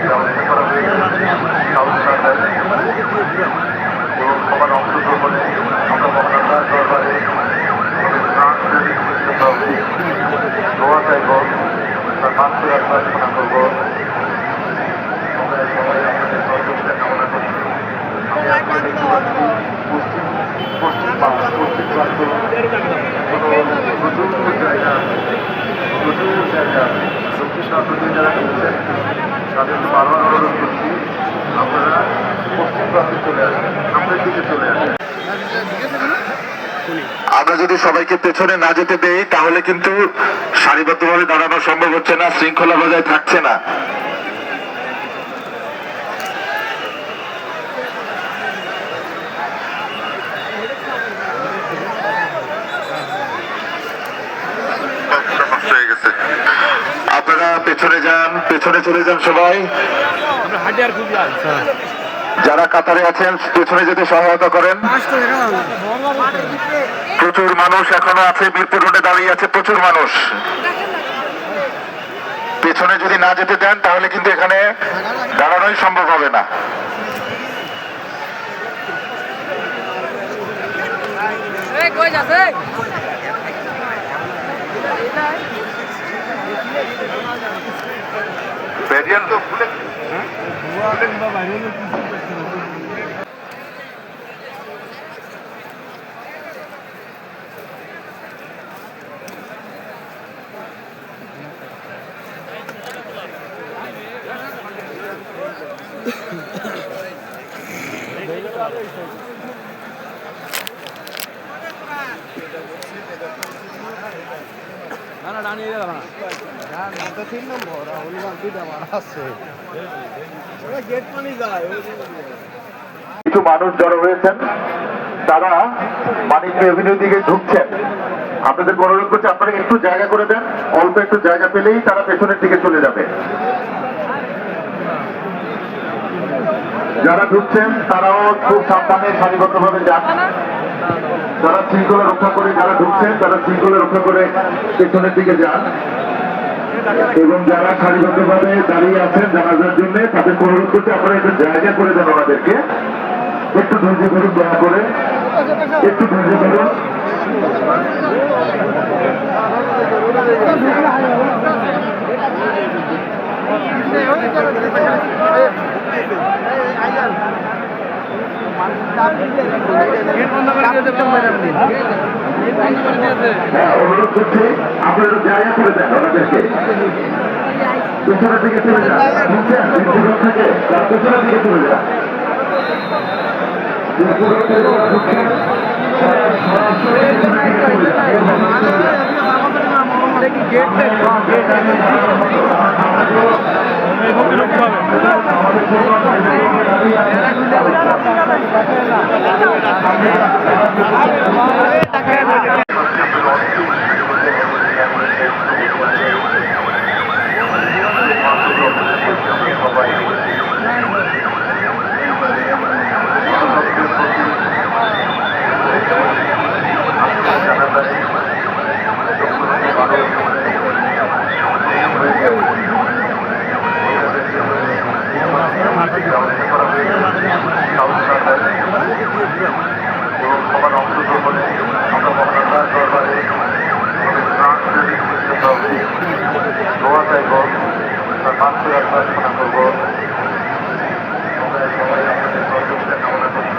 ব্যবস্থা করা হয়েছে সাউথ সরকার এবং সবার অংশগ্রহণে আমরা মহানন্দার দরবারে দোয়া চাইব তার মাত্র প্রার্থনা করব আমরা সবাই আমাদের সহযোগিতা কামনা করি পশ্চিম প্রান্ত প্রচুর জায়গা দক্ষিণ প্রান্ততে যারা ঢুকছেন তাদেরকে বারবার অনুরোধ করছি আপনারা পশ্চিম প্রান্তে চলে আসেন সামনের দিকে চলে আসেন। আমরা যদি সবাইকে পেছনে না যেতে দেই তাহলে কিন্তু সারিবদ্ধভাবে দাঁড়ানো সম্ভব হচ্ছে না, শৃঙ্খলা বজায় থাকছে না। আপনারা পেছনে যান, পেছনে চলে যান সবাই। যারা কাতারে আছেন পেছনে যেতে সহায়তা করেন। প্রচুর মানুষ এখনো আছে, মিরপুর রোডে দাঁড়িয়ে আছে প্রচুর মানুষ। পেছনে যদি না যেতে দেন তাহলে কিন্তু এখানে দাঁড়ানোই সম্ভব হবে না। ব্যারিয়ার তো খুলে কিছু মানুষ জড়ো হয়েছেন, তারা মানিক এভিনিউ দিকে ঢুকছেন। আপনাদের অনুরোধ করছি আপনারা একটু জায়গা করে দেন, অল্প একটু জায়গা পেলেই তারা পেছনের দিকে চলে যাবে। যারা ঢুকছেন তারাও খুব সাবধানে সারিবদ্ধভাবে যান। যারা শৃঙ্খলা রক্ষা করে, যারা ঢুকছেন তারা শৃঙ্খলা রক্ষা করে পেছনের দিকে যান। এবং যারা সারিবদ্ধভাবে দাঁড়িয়ে আছেন জানাজার জন্য তাদের অনুরোধ করতে আপনারা একটু জায়গা করে দেন, ওনাদেরকে একটু ধৈর্য ধরুন, দয়া করে একটু ধৈর্য ধরুন। অনুরোধ করছি আপনারা জায়গা করে দেন ওনাদেরকে, পেছনের দিকে চলে যান। থেকে তার পেছনের দিকে চলে যান। এবং সবার অংশগ্রহণে আমরা মহানন্দার দরবারে দোয়া চাইব তার মাত্র প্রার্থনা করব আমরা সবাই আমাদের সহযোগিতা কামনা করি।